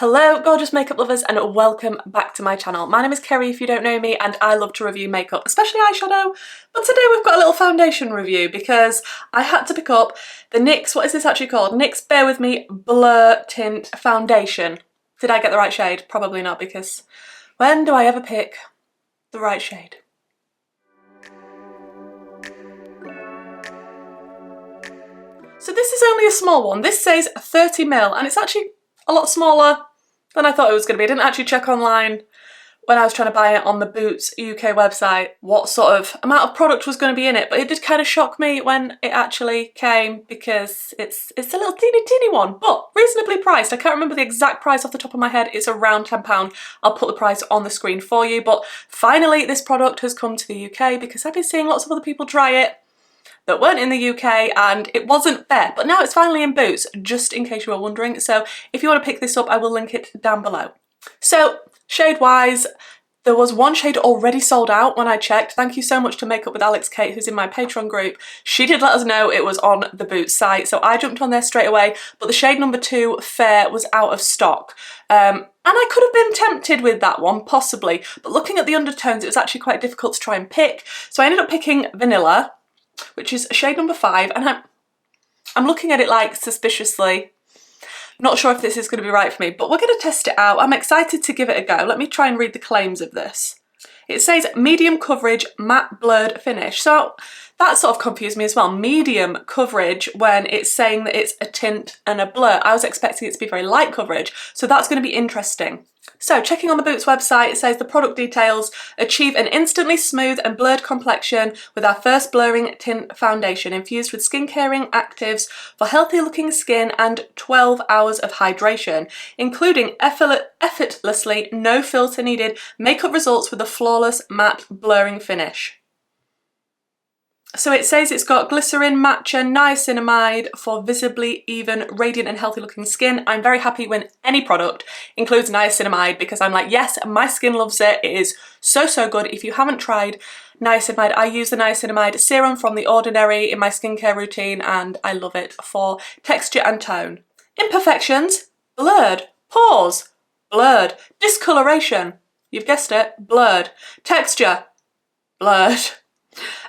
Hello gorgeous makeup lovers and welcome back to my channel. My name is Kerry if you don't know me, and I love to review makeup, especially eyeshadow, but today we've got a little foundation review because I had to pick up the NYX, what is this actually called? NYX Bear With Me Blur Tint Foundation. Did I get the right shade? Probably not, because when do I ever pick the right shade? So this is only a small one. This says 30ml and it's actually a lot smaller than I thought it was going to be. I didn't actually check online when I was trying to buy it on the Boots UK website what sort of amount of product was going to be in it, but it did kind of shock me when it actually came because it's a little teeny one, but reasonably priced. I can't remember the exact price off the top of my head. It's around £10. I'll put the price on the screen for you, but finally this product has come to the UK because I've been seeing lots of other people try it that weren't in the UK and it wasn't fair, but now it's finally in Boots, just in case you were wondering. So if you want to pick this up, I will link it down below. So shade wise, there was one shade already sold out when I checked. Thank you so much to Makeup with Alex Kate, who's in my Patreon group. She did let us know it was on the Boots site, so I jumped on there straight away, but the shade number 2, Fair, was out of stock. And I could have been tempted with that one, possibly, but looking at the undertones, it was actually quite difficult to try and pick. So I ended up picking Vanilla, which is shade number 5, and I'm looking at it like suspiciously. Not sure if this is going to be right for me, but we're going to test it out. I'm excited to give it a go. Let me try and read the claims of this. It says medium coverage matte blurred finish, so that sort of confused me as well. Medium coverage when it's saying that it's a tint and a blur. I was expecting it to be very light coverage, so that's going to be interesting. So checking on the Boots website, it says the product details: achieve an instantly smooth and blurred complexion with our first blurring tint foundation infused with skin-caring actives for healthy looking skin and 12 hours of hydration, including effortlessly, no filter needed makeup results with a flawless matte blurring finish. So it says it's got glycerin, matcha, niacinamide for visibly even, radiant and healthy looking skin. I'm very happy when any product includes niacinamide because I'm like, yes, my skin loves it. It is so good. If you haven't tried niacinamide, I use the niacinamide serum from The Ordinary in my skincare routine and I love it for texture and tone. Imperfections: blurred. Pores: blurred. Discoloration: you've guessed it, blurred. Texture: blurred.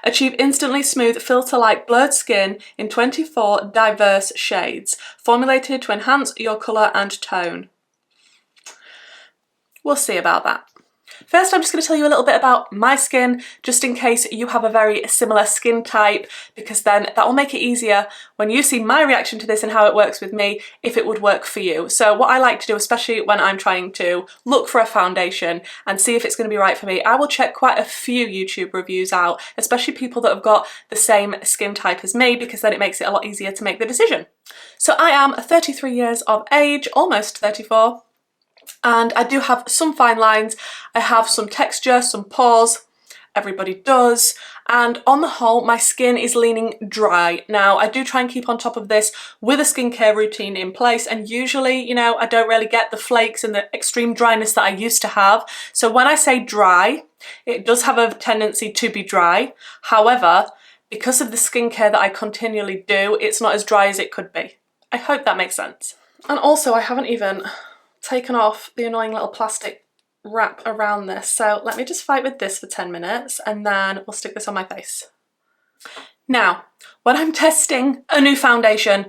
Achieve instantly smooth, filter-like blurred skin in 24 diverse shades, formulated to enhance your colour and tone. We'll see about that. First, I'm just going to tell you a little bit about my skin, just in case you have a very similar skin type, because then that will make it easier when you see my reaction to this and how it works with me, if it would work for you. So what I like to do, especially when I'm trying to look for a foundation and see if it's going to be right for me, I will check quite a few YouTube reviews out, especially people that have got the same skin type as me, because then it makes it a lot easier to make the decision. So I am 33 years of age, almost 34. And I do have some fine lines, I have some texture, some pores, everybody does, and on the whole my skin is leaning dry. Now I do try and keep on top of this with a skincare routine in place, and usually, you know, I don't really get the flakes and the extreme dryness that I used to have. So when I say dry, it does have a tendency to be dry. However, because of the skincare that I continually do, it's not as dry as it could be. I hope that makes sense. And also I haven't even taken off the annoying little plastic wrap around this, so let me just fight with this for 10 minutes and then we'll stick this on my face. Now, when I'm testing a new foundation,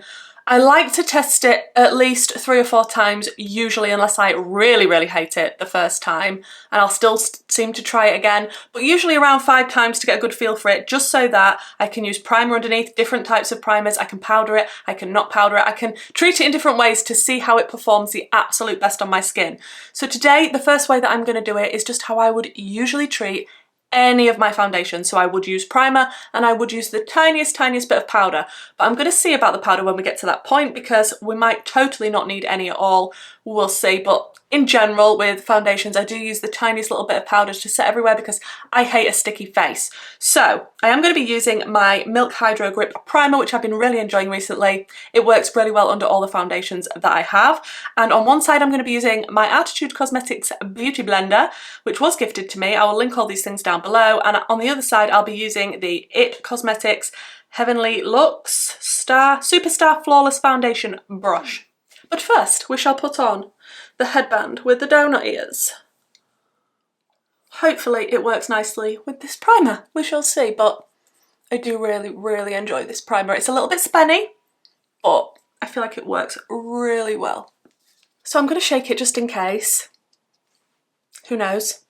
I like to test it at least 3 or 4 times, usually, unless I really hate it the first time, and I'll still seem to try it again, but usually around 5 times to get a good feel for it, just so that I can use primer underneath, different types of primers. I can powder it, I can not powder it, I can treat it in different ways to see how it performs the absolute best on my skin. So today, the first way that I'm going to do it is just how I would usually treat any of my foundations. So I would use primer and I would use the tiniest bit of powder, but I'm going to see about the powder when we get to that point because we might totally not need any at all. We'll see, but in general with foundations I do use the tiniest little bit of powder to set everywhere because I hate a sticky face. So I am going to be using my Milk Hydro Grip Primer, which I've been really enjoying recently. It works really well under all the foundations that I have, and on one side I'm going to be using my Arttitude Cosmetics Beauty Blender, which was gifted to me. I will link all these things down below, and on the other side I'll be using the IT Cosmetics Heavenly Luxe Superstar Flawless Foundation Brush. But first we shall put on the headband with the donut ears. Hopefully it works nicely with this primer, we shall see, but I do really enjoy this primer. It's a little bit spenny, but I feel like it works really well. So I'm going to shake it just in case, who knows,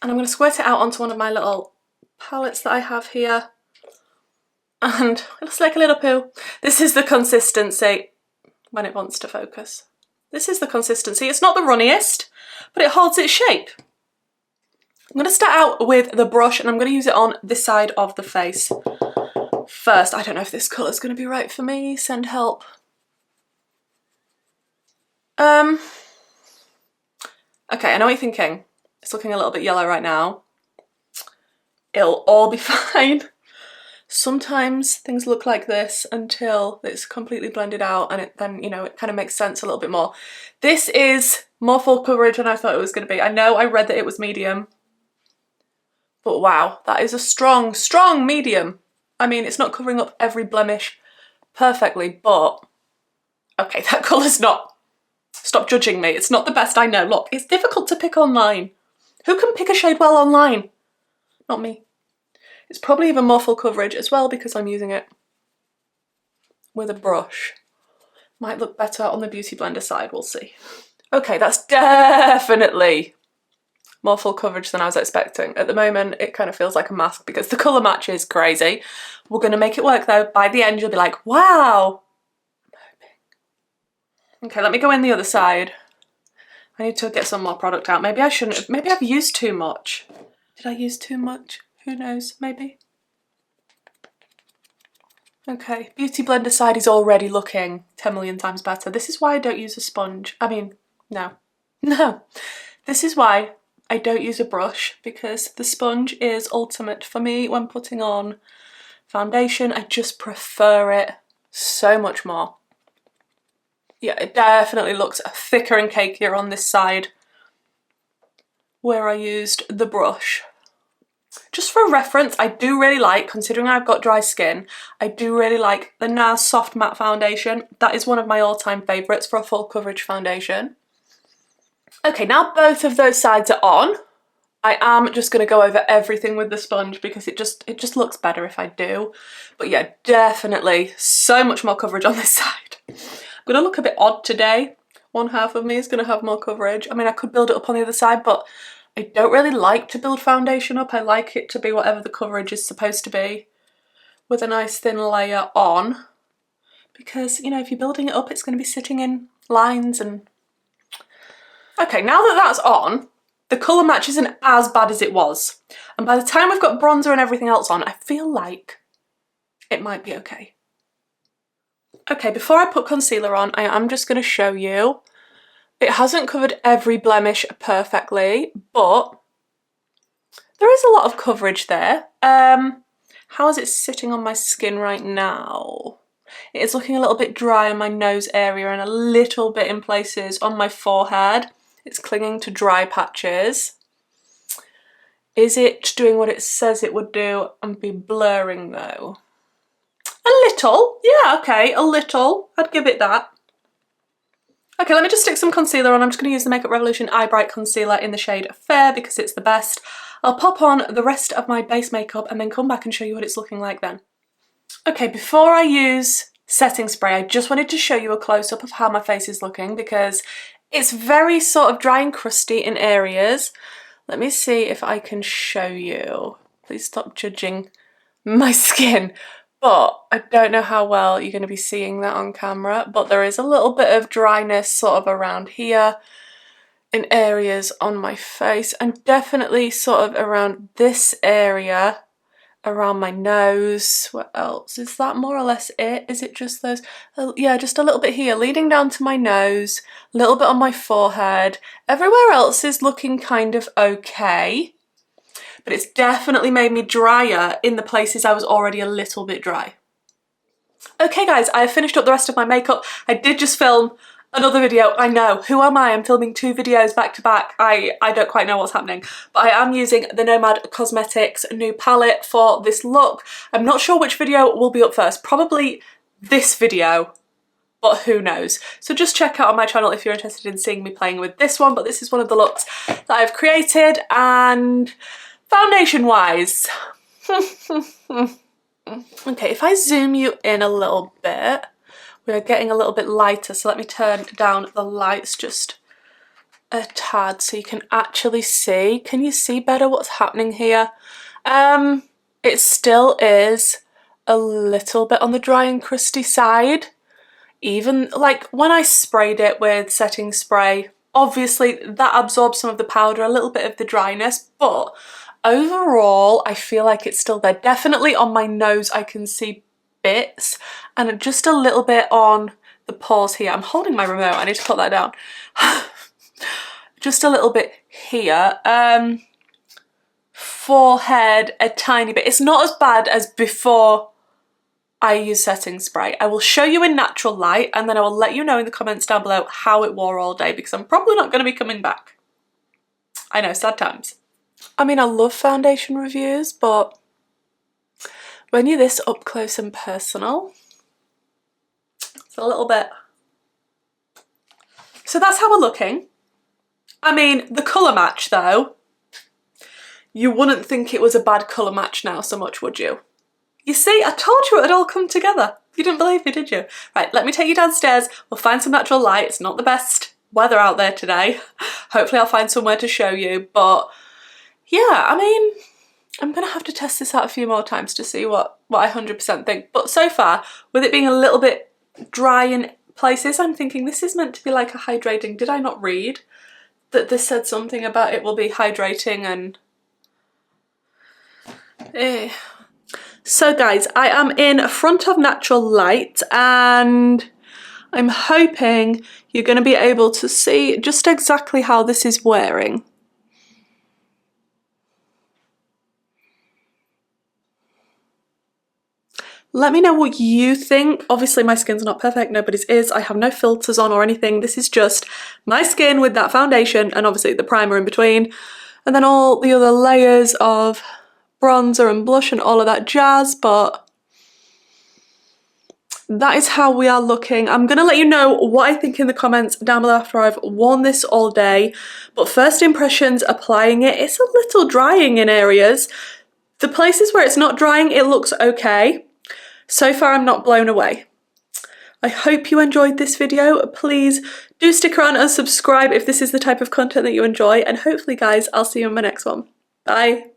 and I'm going to squirt it out onto one of my little palettes that I have here, and it looks like a little poo. This is the consistency when it wants to focus. This is the consistency. It's not the runniest, but it holds its shape. I'm going to start out with the brush and I'm going to use it on this side of the face first. I don't know if this colour is going to be right for me. Send help. Okay, I know what you're thinking. It's looking a little bit yellow right now. It'll all be fine. Sometimes things look like this until it's completely blended out and then, you know, it kind of makes sense a little bit more. This is more full coverage than I thought it was going to be. I know I read that it was medium, but wow, that is a strong medium. I mean, it's not covering up every blemish perfectly, but okay, that colour's not. Stop judging me. It's not the best, I know. Look, it's difficult to pick online. Who can pick a shade well online? Not me. It's probably even more full coverage as well because I'm using it with a brush. Might look better on the Beauty Blender side, we'll see. Okay, that's definitely more full coverage than I was expecting. At the moment, it kind of feels like a mask because the colour match is crazy. We're going to make it work though. By the end, you'll be like, wow. Okay, let me go in the other side. I need to get some more product out. Maybe I shouldn't. Maybe I've used too much. Did I use too much? Who knows? Maybe. Okay, Beauty Blender side is already looking 10 million times better. This is why I don't use a sponge. I mean, no. This is why I don't use a brush, because the sponge is ultimate for me when putting on foundation. I just prefer it so much more. Yeah, it definitely looks thicker and cakier on this side where I used the brush. Just for reference, I do really like, considering I've got dry skin, I do really like the NARS Soft Matte Foundation. That is one of my all-time favourites for a full coverage foundation. Okay, now both of those sides are on. I am just going to go over everything with the sponge because it just looks better if I do. But yeah, definitely so much more coverage on this side. I'm going to look a bit odd today. One half of me is going to have more coverage. I mean, I could build it up on the other side, but I don't really like to build foundation up. I like it to be whatever the coverage is supposed to be with a nice thin layer on. Because, you know, if you're building it up, it's going to be sitting in lines and... Okay, now that that's on, the colour match isn't as bad as it was. And by the time we've got bronzer and everything else on, I feel like it might be okay. Okay, before I put concealer on, I am just going to show you. It hasn't covered every blemish perfectly, but there is a lot of coverage there. How is it sitting on my skin right now? It is looking a little bit dry on my nose area and a little bit in places on my forehead. It's clinging to dry patches. Is it doing what it says it would do and be blurring though? A little, yeah, okay, a little. I'd give it that. Okay, let me just stick some concealer on. I'm just going to use the Makeup Revolution Eye Bright Concealer in the shade Fair because it's the best. I'll pop on the rest of my base makeup and then come back and show you what it's looking like then. Okay, before I use setting spray, I just wanted to show you a close-up of how my face is looking because it's very sort of dry and crusty in areas. Let me see if I can show you. Please stop judging my skin. But I don't know how well you're going to be seeing that on camera, but there is a little bit of dryness sort of around here in areas on my face and definitely sort of around this area, around my nose. What else? Is that more or less it? Is it just those? Yeah, just a little bit here, leading down to my nose, a little bit on my forehead. Everywhere else is looking kind of okay. But it's definitely made me drier in the places I was already a little bit dry. Okay guys, I have finished up the rest of my makeup. I did just film another video. I know, who am I? I'm filming 2 videos back to back. I don't quite know what's happening. But I am using the Nomad Cosmetics new palette for this look. I'm not sure which video will be up first. Probably this video. but who knows. So just check out on my channel if you're interested in seeing me playing with this one, but this is one of the looks that I've created. And foundation wise, okay, if I zoom you in a little bit, we're getting a little bit lighter, so let me turn down the lights just a tad so you can actually see. Can you see better what's happening here? It still is a little bit on the dry and crusty side. Even like when I sprayed it with setting spray, obviously that absorbs some of the powder, a little bit of the dryness, but overall I feel like it's still there. Definitely on my nose I can see bits, and just a little bit on the pores here. I'm holding my remote, I need to put that down. Just a little bit here. Forehead a tiny bit. It's not as bad as before I use setting spray. I will show you in natural light, and then I will let you know in the comments down below how it wore all day, because I'm probably not going to be coming back. I know, sad times. I mean, I love foundation reviews, but when you're this up close and personal, it's a little bit. So that's how we're looking. I mean, the colour match though, you wouldn't think it was a bad colour match now so much, would you? You see, I told you it would all come together. You didn't believe me, did you? Right, let me take you downstairs. We'll find some natural light. It's not the best weather out there today. Hopefully I'll find somewhere to show you, but yeah, I mean, I'm gonna have to test this out a few more times to see what I 100% think. But so far, with it being a little bit dry in places, I'm thinking this is meant to be like a hydrating. Did I not read that this said something about it will be hydrating and So guys, I am in front of natural light, and I'm hoping you're going to be able to see just exactly how this is wearing. Let me know what you think. Obviously my skin's not perfect, nobody's is. I have no filters on or anything. This is just my skin with that foundation and obviously the primer in between. And then all the other layers of bronzer and blush and all of that jazz, but that is how we are looking. I'm gonna let you know what I think in the comments down below after I've worn this all day. But first impressions applying it, it's a little drying in areas. The places where it's not drying, it looks okay. So far, I'm not blown away. I hope you enjoyed this video. Please do stick around and subscribe if this is the type of content that you enjoy. And hopefully, guys, I'll see you in my next one. Bye.